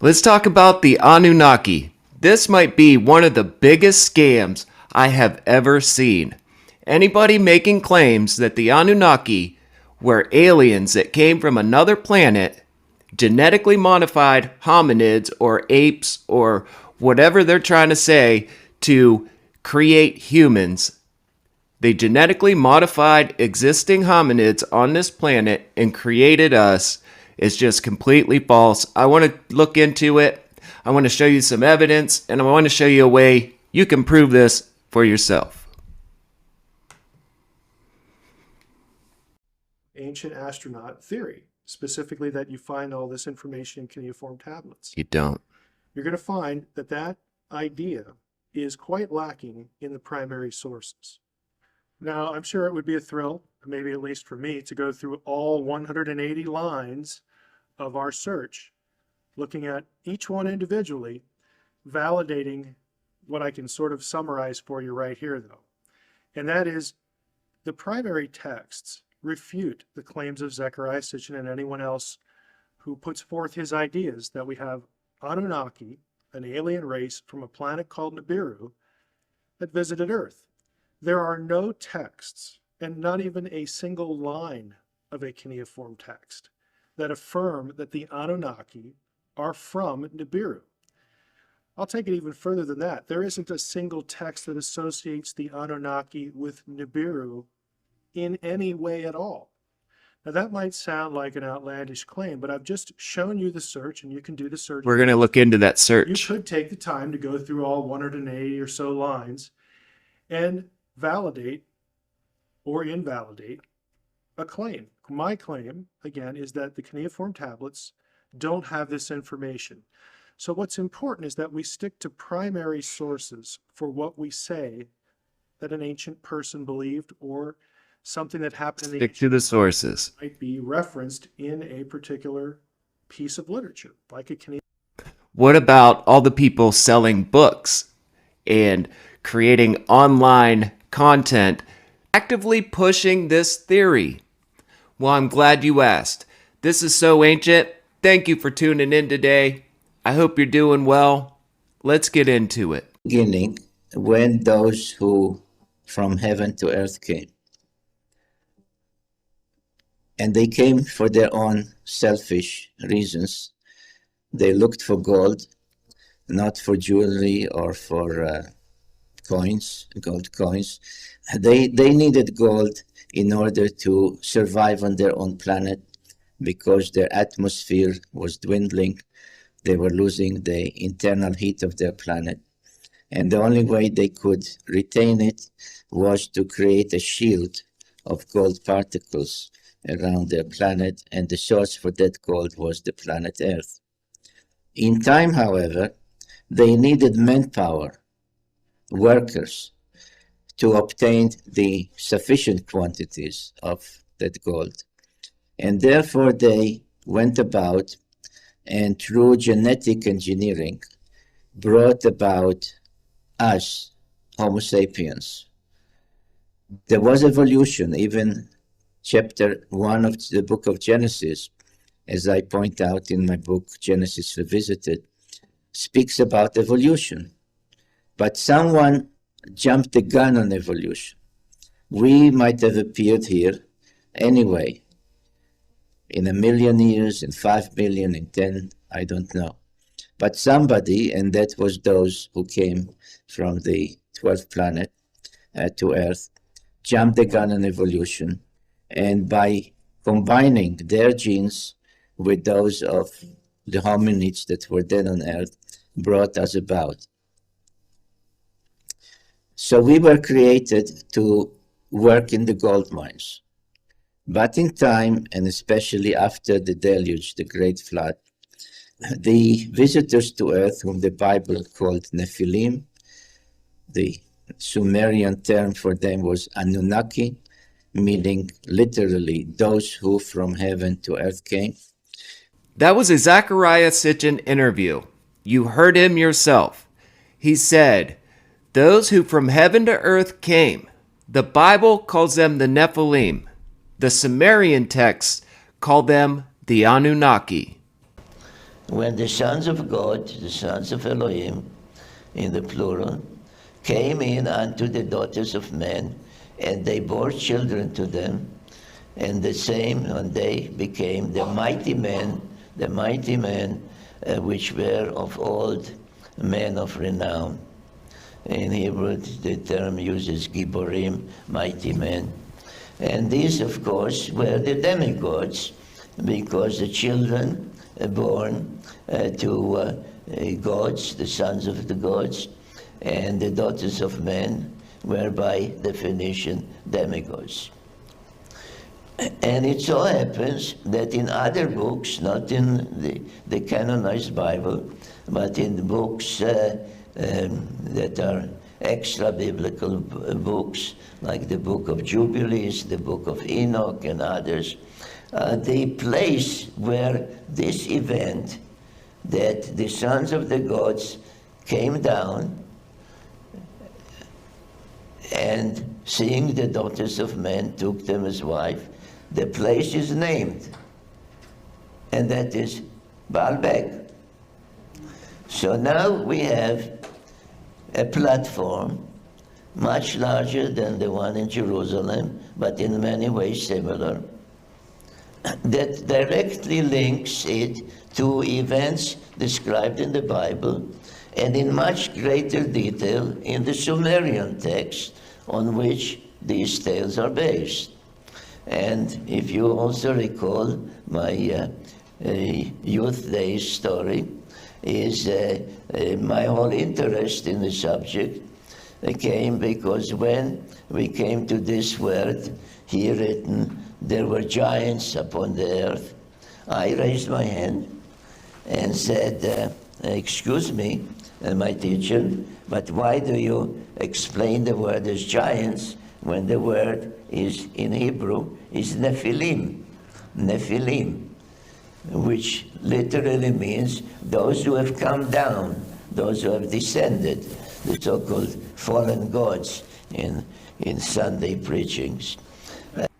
Let's talk about the Anunnaki. This might be one of the biggest scams I have ever seen. Anybody making claims that the Anunnaki were aliens that came from another planet, genetically modified hominids or apes or whatever they're trying to say to create humans. They genetically modified existing hominids on this planet and created us. It's just completely false. I want to look into it. I want to show you some evidence, and I want to show you a way you can prove this for yourself. Ancient astronaut theory, specifically that you find all this information in cuneiform tablets. You don't. You're going to find that that idea is quite lacking in the primary sources. Now, I'm sure it would be a thrill, maybe at least for me, to go through all 180 lines of our search, looking at each one individually, validating what I can sort of summarize for you right here, though. And that is, the primary texts refute the claims of Zecharia Sitchin and anyone else who puts forth his ideas that we have Anunnaki, an alien race from a planet called Nibiru, that visited Earth. There are no texts, and not even a single line of a cuneiform text, that affirm that the Anunnaki are from Nibiru. I'll take it even further than that. There isn't a single text that associates the Anunnaki with Nibiru in any way at all. Now that might sound like an outlandish claim, but I've just shown you the search, and you can do the search. We're going to look into that search. You could take the time to go through all 180 or so lines and validate or invalidate a claim. My claim, again, is that the cuneiform tablets don't have this information. So what's important is that we stick to primary sources for what we say that an ancient person believed, or something that happened in the Stick to the sources. might be referenced in a particular piece of literature, like a cuneiform. What about all the people selling books and creating online content actively pushing this theory? Well, I'm glad you asked. This is So Ancient. Thank you for tuning in today. I hope you're doing well. Let's get into it. Beginning, when those who from heaven to earth came, and they came for their own selfish reasons. They looked for gold, not for jewelry or for gold coins. They needed gold in order to survive on their own planet, because their atmosphere was dwindling. They were losing the internal heat of their planet. And the only way they could retain it was to create a shield of gold particles around their planet, and the source for that gold was the planet Earth. In time, however, they needed manpower, workers, to obtain the sufficient quantities of that gold. And therefore they went about and through genetic engineering brought about us, Homo sapiens. There was evolution. Even chapter 1 of the book of Genesis, as I point out in my book, Genesis Revisited, speaks about evolution. But someone jumped the gun on evolution. We might have appeared here anyway, in 1 million years, in 5 million, in 10, I don't know. But somebody, and that was those who came from the 12th planet to Earth, jumped the gun on evolution, and by combining their genes with those of the hominids that were then on Earth, brought us about. So we were created to work in the gold mines. But in time, and especially after the deluge, the great flood, the visitors to Earth, whom the Bible called Nephilim, the Sumerian term for them was Anunnaki, meaning literally those who from heaven to earth came. That was a Zecharia Sitchin interview. You heard him yourself. He said, those who from heaven to earth came. The Bible calls them the Nephilim. The Sumerian texts call them the Anunnaki. when the sons of God, the sons of Elohim, in the plural, came in unto the daughters of men, and they bore children to them, and the same, and they became the mighty men, which were of old, men of renown. In Hebrew, the term uses Giborim, mighty men. And these, of course, were the demigods, because the children born to gods, the sons of the gods, and the daughters of men were by definition demigods. And it so happens that in other books, not in the canonized Bible, but in the books that are extra-biblical books, like the Book of Jubilees, the Book of Enoch, and others, the place where this event, that the sons of the gods came down and seeing the daughters of men took them as wife, the place is named, and that is Baalbek. So now we have a platform much larger than the one in Jerusalem, but in many ways similar, that directly links it to events described in the Bible and in much greater detail in the Sumerian text on which these tales are based. And if you also recall, my youth days story is my whole interest in the subject came because when we came to this word here written, there were giants upon the earth, I raised my hand and said, excuse me, my teacher, but why do you explain the word as giants when the word is in Hebrew is Nephilim, which literally means those who have come down, those who have descended, the so-called fallen gods in Sunday preachings.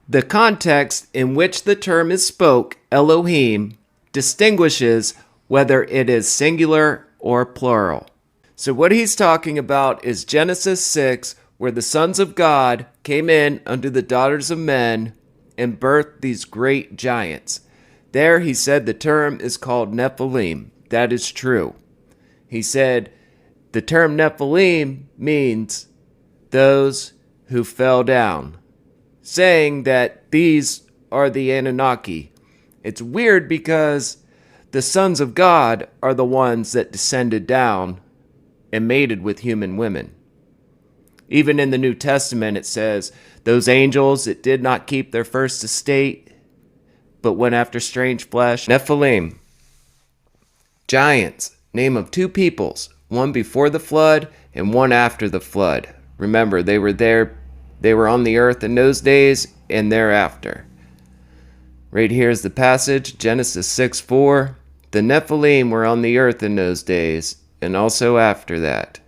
The context in which the term is spoke, Elohim, distinguishes whether it is singular or plural. So what he's talking about is Genesis 6, where the sons of God came in unto the daughters of men and birthed these great giants. There he said the term is called Nephilim. That is true. He said the term Nephilim means those who fell down, saying that these are the Anunnaki. It's weird because the sons of God are the ones that descended down and mated with human women. Even in the New Testament it says, those angels that did not keep their first estate, but went after strange flesh. Nephilim, giants, name of two peoples, one before the flood and one after the flood. Remember, they were on the earth in those days and thereafter. Right here is the passage, Genesis 6:4. The Nephilim were on the earth in those days, and also after that.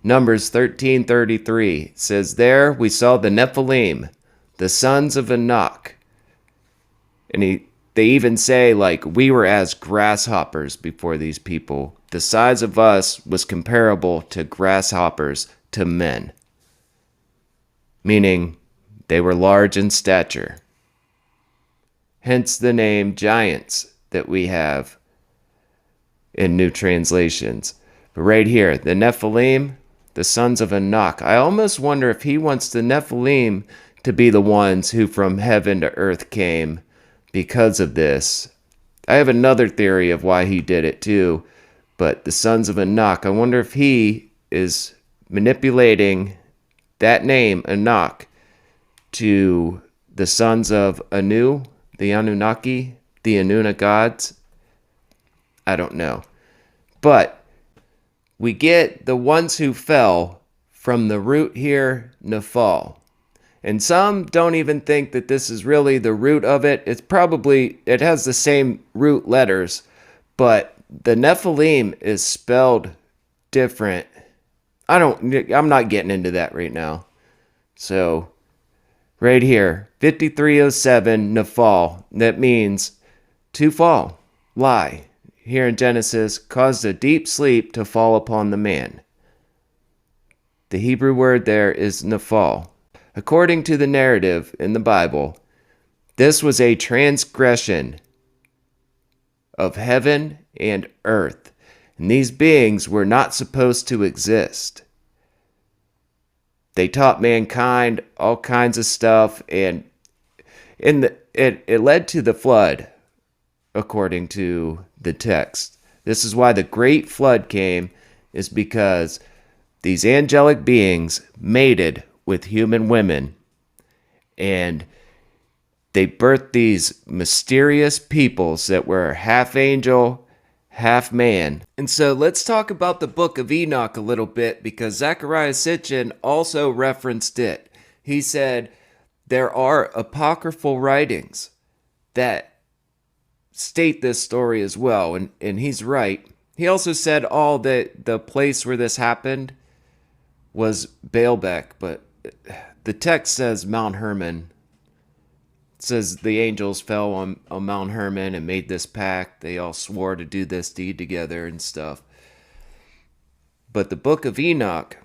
Numbers 13:33 says, there we saw the Nephilim, the sons of Enoch. And they even say, like, we were as grasshoppers before these people. The size of us was comparable to grasshoppers to men. Meaning, they were large in stature. Hence the name giants that we have in new translations. But right here, the Nephilim, the sons of Enoch. I almost wonder if he wants the Nephilim to be the ones who from heaven to earth came because of this. I have another theory of why he did it too, but the sons of Enoch, I wonder if he is manipulating that name, Enoch, to the sons of Anu, the Anunnaki, the Anunna gods. I don't know. But we get the ones who fell from the root here, Nephal. And some don't even think that this is really the root of it. It has the same root letters, but the Nephilim is spelled different. I'm not getting into that right now. So, right here, 5307 Nephal. That means to fall, lie. here in Genesis caused a deep sleep to fall upon the man. The Hebrew word there is nephal. According to the narrative in the Bible, this was a transgression of heaven and earth, and these beings were not supposed to exist. They taught mankind all kinds of stuff, and it led to the flood, according to the text. This is why the great flood came, is because these angelic beings mated with human women, and they birthed these mysterious peoples that were half angel, half man. And so let's talk about the Book of Enoch a little bit, because Zecharia Sitchin also referenced it. He said there are apocryphal writings that state this story as well, and he's right. He also said the place where this happened was Baalbek, but the text says Mount Hermon. It says the angels fell on Mount Hermon and made this pact. They all swore to do this deed together and stuff. But the Book of Enoch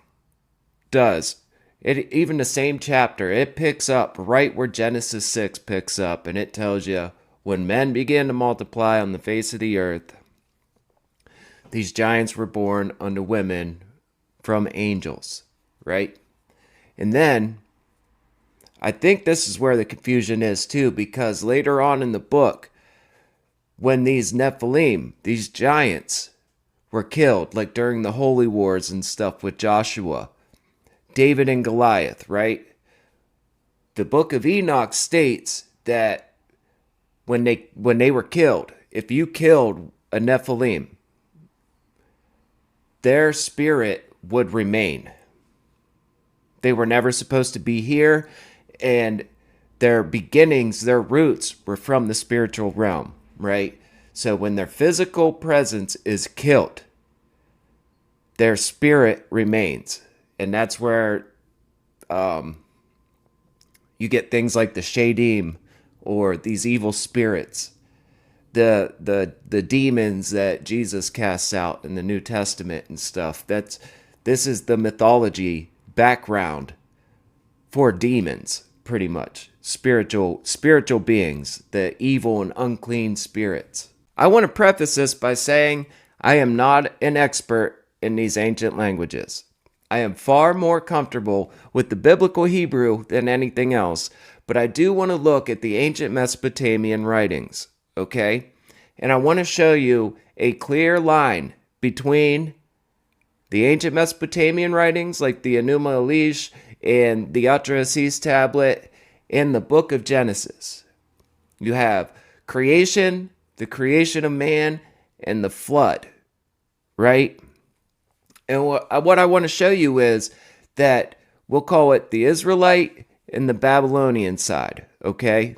does. Even the same chapter, it picks up right where Genesis 6 picks up, and it tells you when men began to multiply on the face of the earth, these giants were born unto women from angels, right? And then I think this is where the confusion is too, because later on in the book, when these Nephilim, these giants, were killed, like during the Holy Wars and stuff with Joshua, David and Goliath, right? The Book of Enoch states that when they were killed, if you killed a Nephilim, their spirit would remain. They were never supposed to be here, and their beginnings, their roots were from the spiritual realm, right? So when their physical presence is killed, their spirit remains. And that's where you get things like the Shadim, or these evil spirits, the demons that Jesus casts out in the New Testament and stuff. This is the mythology background for demons, pretty much. Spiritual beings, the evil and unclean spirits. I want to preface this by saying I am not an expert in these ancient languages. I am far more comfortable with the biblical Hebrew than anything else, but I do want to look at the ancient Mesopotamian writings, okay? And I want to show you a clear line between the ancient Mesopotamian writings, like the Enuma Elish and the Atrahasis tablet, and the Book of Genesis. You have creation, the creation of man, and the flood, right? And what I want to show you is that we'll call it the Israelite and the Babylonian side, okay?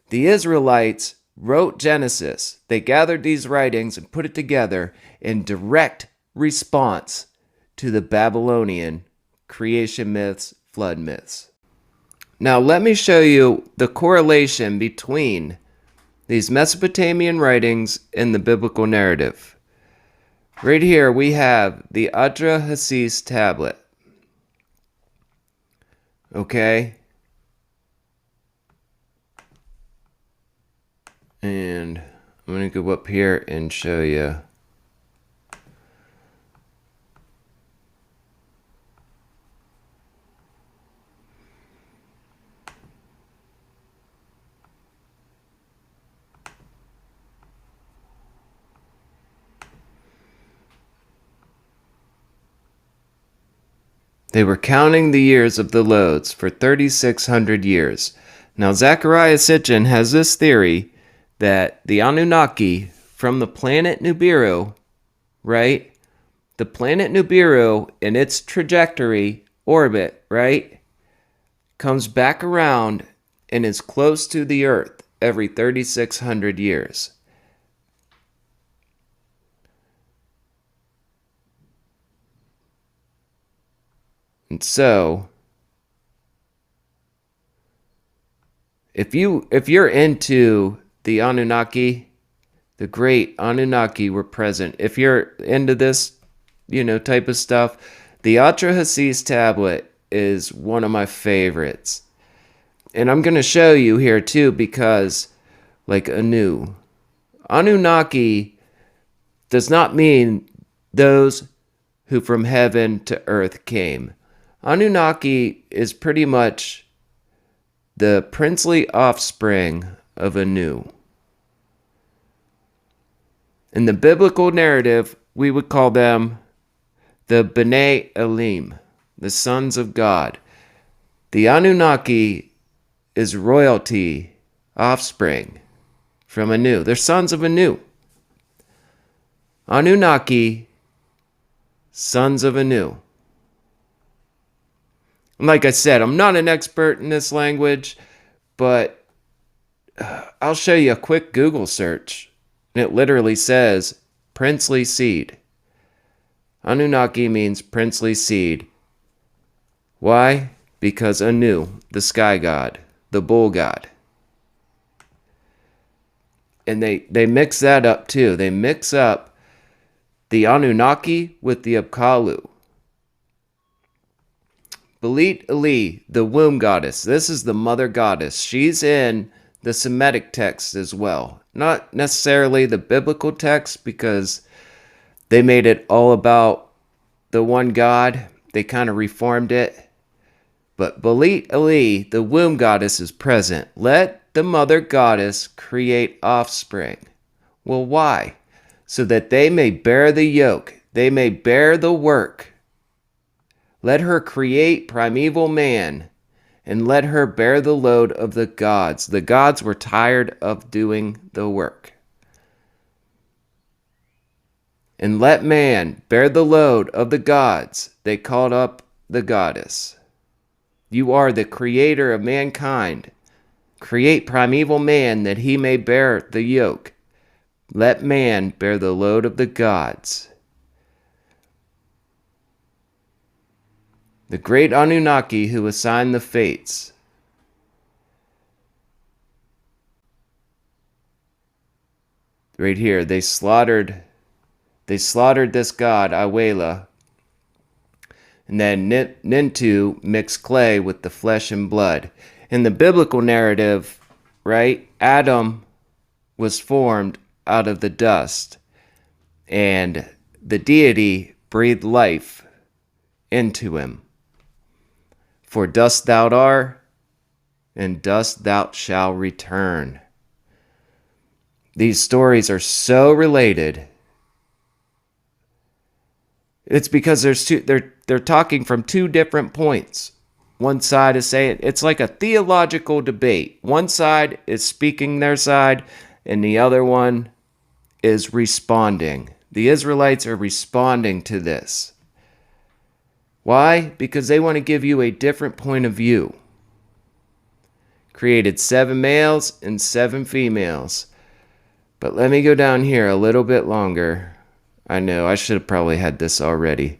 The Israelites wrote Genesis. They gathered these writings and put it together in direct response to the Babylonian creation myths, flood myths. Now let me show you the correlation between these Mesopotamian writings and the biblical narrative. Right here we have the Atrahasis tablet. Okay? And I'm going to go up here and show you. They were counting the years of the loads for 3,600 years. Now, Zecharia Sitchin has this theory that the Anunnaki from the planet Nibiru, right? The planet Nibiru in its trajectory, orbit, right? Comes back around and is close to the Earth every 3,600 years. And so, if you're into the Anunnaki, The great Anunnaki were present. If you're into this, type of stuff, the Atrahasis tablet is one of my favorites. And I'm going to show you here too, because like Anunnaki does not mean those who from heaven to earth came. Anunnaki is pretty much the princely offspring of Anu. In the biblical narrative, we would call them the B'nai Elim, the sons of God. The Anunnaki is royalty, offspring from Anu. They're sons of Anu. Anunnaki, sons of Anu. Like I said, I'm not an expert in this language, but I'll show you a quick Google search. And it literally says princely seed. Anunnaki means princely seed. Why? Because Anu, the sky god, the bull god. And they mix that up too. They mix up the Anunnaki with the Apkallu. Belit Eli, the womb goddess. This is the mother goddess. She's in the Semitic text as well. Not necessarily the biblical text, because they made it all about the one God. They kind of reformed it. But Belit Eli, the womb goddess, is present. Let the mother goddess create offspring. Well, why? So that they may bear the yoke. They may bear the work. Let her create primeval man, and let her bear the load of the gods. The gods were tired of doing the work. And let man bear the load of the gods. They called up the goddess. You are the creator of mankind. Create primeval man that he may bear the yoke. Let man bear the load of the gods. The great Anunnaki who assigned the fates. Right here, they slaughtered this god, Awela. And then Nintu mixed clay with the flesh and blood. In the biblical narrative, right, Adam was formed out of the dust. And the deity breathed life into him. For dust thou art, and dust thou shalt return. These stories are so related. It's because they're talking from two different points. One side is saying, it's like a theological debate. One side is speaking their side, and the other one is responding. The Israelites are responding to this. Why? Because they want to give you a different point of view. Created 7 males and 7 females. But let me go down here a little bit longer. I know, I should have probably had this already.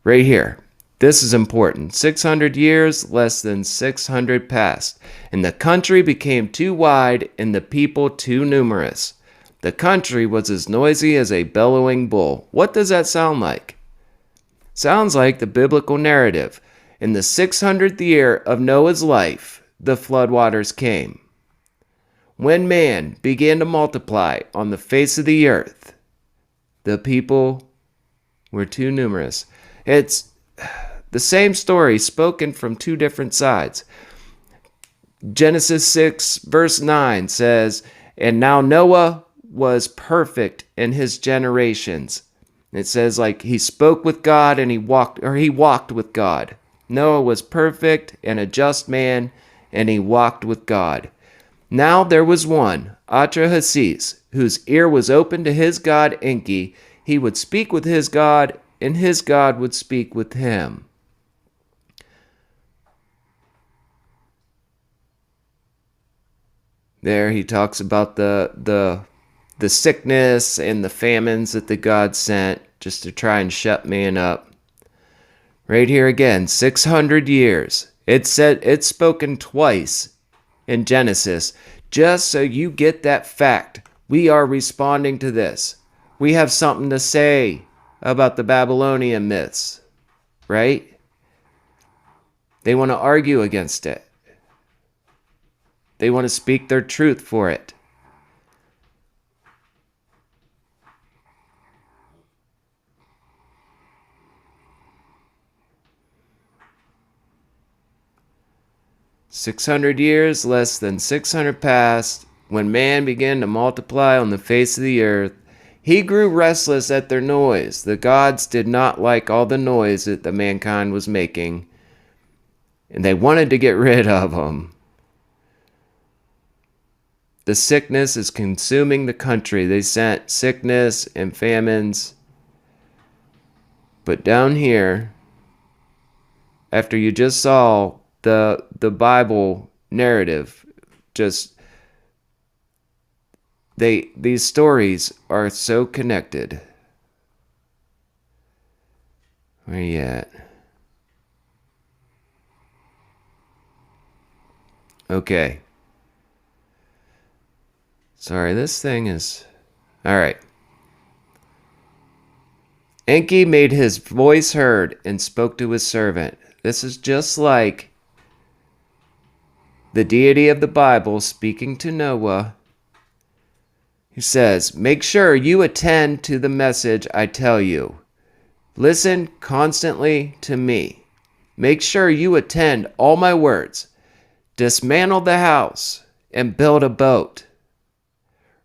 Right here. This is important. 600 years, less than 600 passed. And the country became too wide and the people too numerous. The country was as noisy as a bellowing bull. What does that sound like? Sounds like the biblical narrative. In the 600th year of Noah's life, the floodwaters came. When man began to multiply on the face of the earth, the people were too numerous. It's the same story spoken from two different sides. Genesis 6 verse 9 says, "And now Noah was perfect in his generations." It says like he spoke with God and he walked with God. Noah was perfect and a just man, and he walked with God. Now there was one, Atrahasis, whose ear was open to his god Enki. He would speak with his God, and his God would speak with him. There he talks about the sickness and the famines that the gods sent just to try and shut man up. Right here again, 600 years. It's spoken twice in Genesis, just so you get that fact. We are responding to this. We have something to say about the Babylonian myths, right? They want to argue against it. They want to speak their truth for it. "600 years, less than 600 passed, when man began to multiply on the face of the earth. He grew restless at their noise. The gods did not like all the noise that the mankind was making, and they wanted to get rid of them. The sickness is consuming the country. They sent sickness and famines. But down here, after you just saw the Bible narrative, these stories are so connected. Where you at? Okay. Sorry, this thing is... Alright. Enki made his voice heard and spoke to his servant. This is just like the deity of the Bible speaking to Noah. He says, "Make sure you attend to the message I tell you. Listen constantly to me. Make sure you attend all my words. Dismantle the house and build a boat.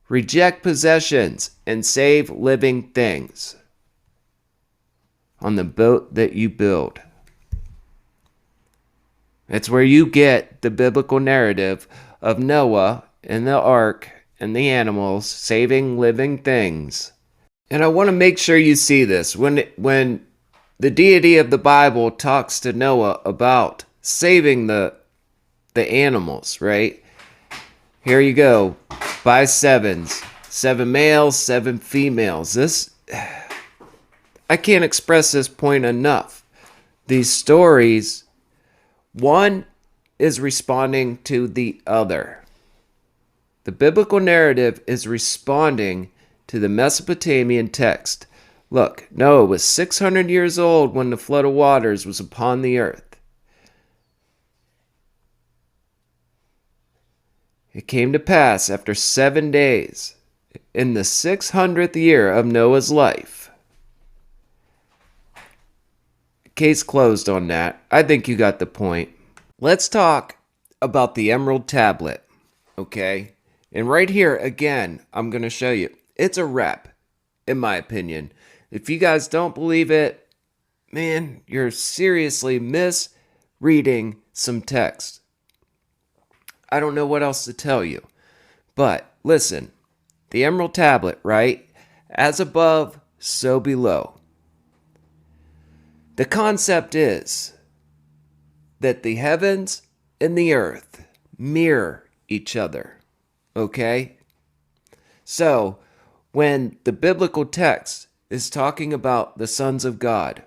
Reject possessions and save living things on the boat that you build." That's where you get the biblical narrative of Noah and the ark and the animals saving living things. And I want to make sure you see this. When the deity of the Bible talks to Noah about saving the animals, right? Here you go. By sevens. 7 males, 7 females. I can't express this point enough. These stories, one is responding to the other. The biblical narrative is responding to the Mesopotamian text. Look, Noah was 600 years old when the flood of waters was upon the earth. It came to pass after 7 days, in the 600th year of Noah's life. Case closed on that. I think you got the point. Let's talk about the Emerald Tablet, okay? And right here, again, I'm going to show you. It's a rep, in my opinion. If you guys don't believe it, man, you're seriously misreading some text. I don't know what else to tell you. But listen, the Emerald Tablet, right? As above, so below. The concept is that the heavens and the earth mirror each other. Okay? So, when the biblical text is talking about the sons of God,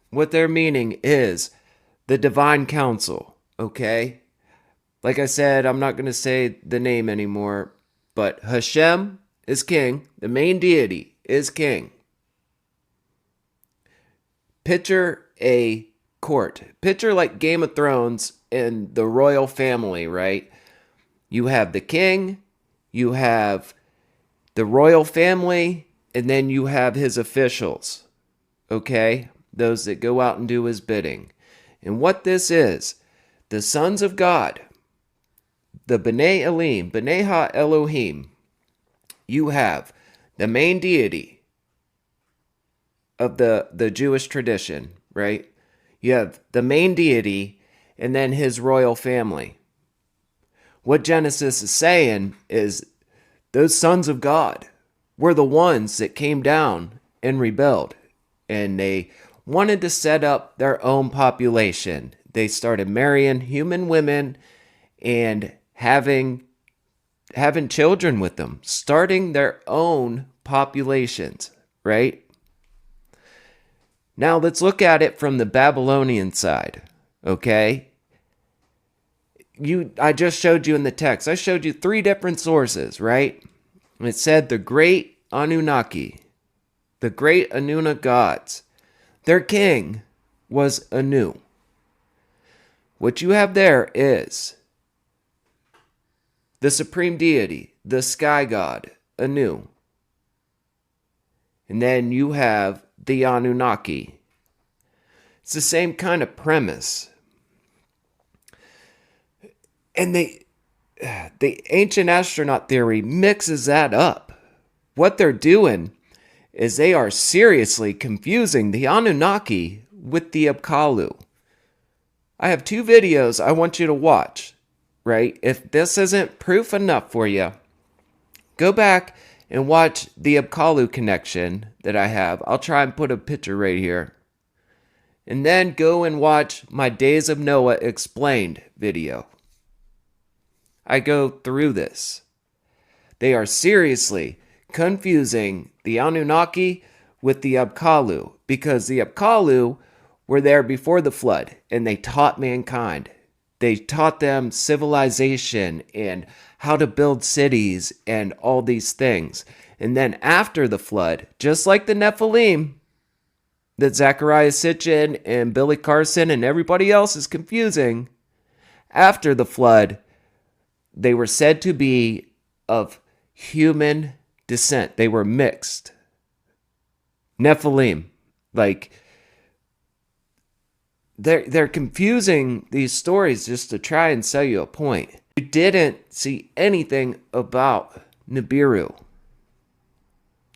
what they're meaning is the divine council. Okay? Like I said, I'm not going to say the name anymore, but Hashem is king. The main deity is king. Picture a court. Picture like Game of Thrones and the royal family, right? You have the king, you have the royal family, and then you have his officials, okay? Those that go out and do his bidding. And what this is, the sons of God, the B'nai Elohim, B'nai Ha-Elohim, you have the main deity of the Jewish tradition, right? You have the main deity and then his royal family. What Genesis is saying is those sons of God were the ones that came down and rebelled. And they wanted to set up their own population. They started marrying human women and having children with them, starting their own populations, right? Now let's look at it from the Babylonian side, okay? I just showed you in the text. I showed you 3 different sources, right? It said the great Anunnaki, the great Anunna gods, their king was Anu. What you have there is the supreme deity, the sky god, Anu. And then you have the Anunnaki. It's the same kind of premise. And the ancient astronaut theory mixes that up. What they're doing is they are seriously confusing the Anunnaki with the Apkallu. I have 2 videos I want you to watch, right? If this isn't proof enough for you, go back and watch the Apkallu connection that I have. I'll try and put a picture right here. And then go and watch my Days of Noah Explained video. I go through this. They are seriously confusing the Anunnaki with the Apkallu, because the Apkallu were there before the flood and they taught mankind. They taught them civilization and how to build cities and all these things. And then after the flood, just like the Nephilim, that Zecharia Sitchin and Billy Carson and everybody else is confusing, after the flood, they were said to be of human descent. They were mixed. Nephilim. Like, they're confusing these stories just to try and sell you a point. You didn't see anything about Nibiru.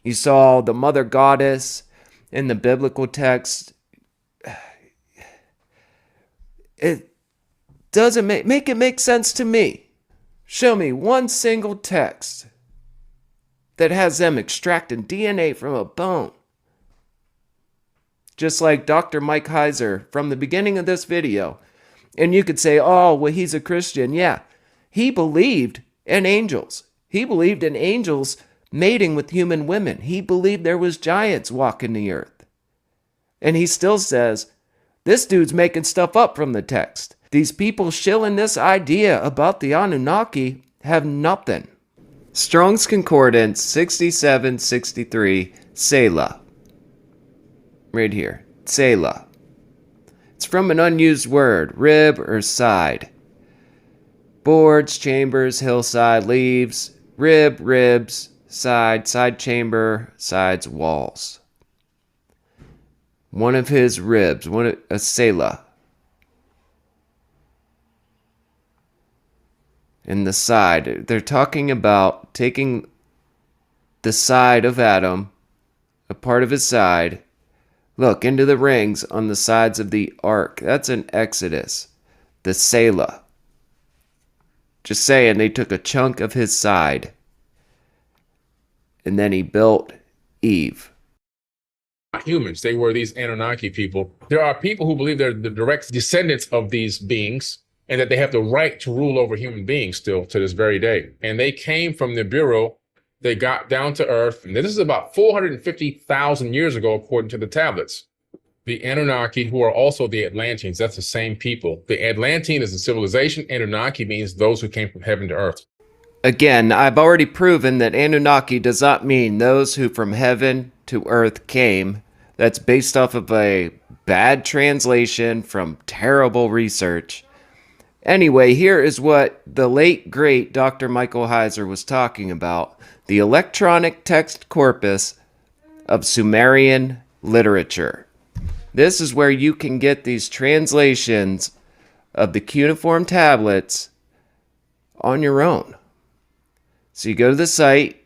You saw the mother goddess in the biblical text. It doesn't make it make sense to me. Show me one single text that has them extracting DNA from a bone. Just like Dr. Mike Heiser from the beginning of this video. And you could say, oh, well, he's a Christian. Yeah, he believed in angels. He believed in angels mating with human women. He believed there was giants walking the earth. And he still says, this dude's making stuff up from the text. These people shilling this idea about the Anunnaki have nothing. Strong's Concordance 6763, Selah. Right here, Selah. It's from an unused word, rib or side. Boards, chambers, hillside, leaves, rib, ribs, side, side chamber, sides, walls. One of his ribs, a Selah. In the side, they're talking about taking the side of Adam, a part of his side. Look, into the rings on the sides of the ark. That's in Exodus. The Selah. Just saying, they took a chunk of his side. And then he built Eve. Humans, they were these Anunnaki people. There are people who believe they're the direct descendants of these beings and that they have the right to rule over human beings still to this very day. And they came from Nibiru. They got down to Earth. And this is about 450,000 years ago, according to the tablets. The Anunnaki, who are also the Atlanteans, that's the same people. The Atlantean is a civilization. Anunnaki means those who came from heaven to earth. Again, I've already proven that Anunnaki does not mean those who from heaven to earth came. That's based off of a bad translation from terrible research. Anyway, here is what the late, great Dr. Michael Heiser was talking about. The electronic text corpus of Sumerian literature. This is where you can get these translations of the cuneiform tablets on your own. So you go to the site,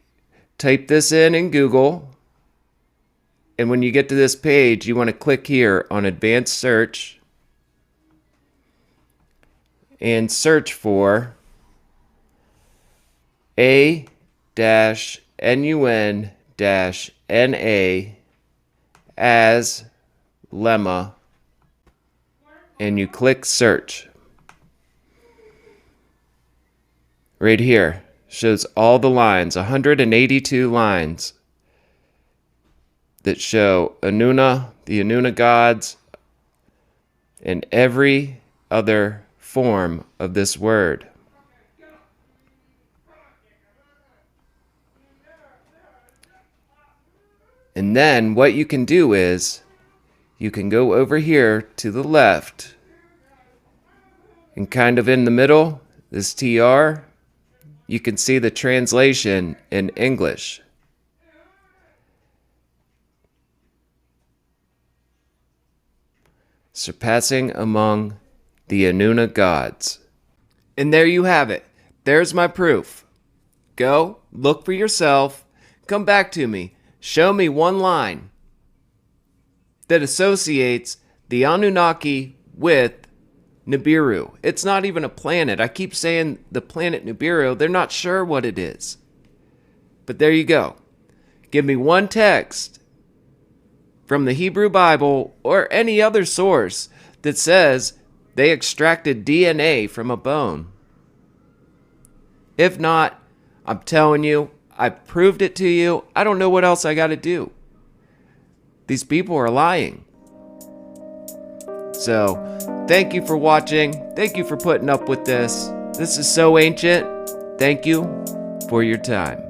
type this in Google, and when you get to this page, you want to click here on Advanced Search and search for A-NUN-NA as lemma, and you click search. Right here shows all the lines, 182 lines that show Anunna, the Anunna gods, and every other form of this word. And then what you can do is you can go over here to the left and kind of in the middle, this TR, you can see the translation in English. Surpassing among the Anunnaki gods. And there you have it. There's my proof. Go, look for yourself, come back to me, show me one line that associates the Anunnaki with Nibiru. It's not even a planet. I keep saying the planet Nibiru. They're not sure what it is. But there you go. Give me one text from the Hebrew Bible or any other source that says they extracted DNA from a bone. If not, I'm telling you, I've proved it to you. I don't know what else I got to do. These people are lying. So, thank you for watching. Thank you for putting up with this. This is so ancient. Thank you for your time.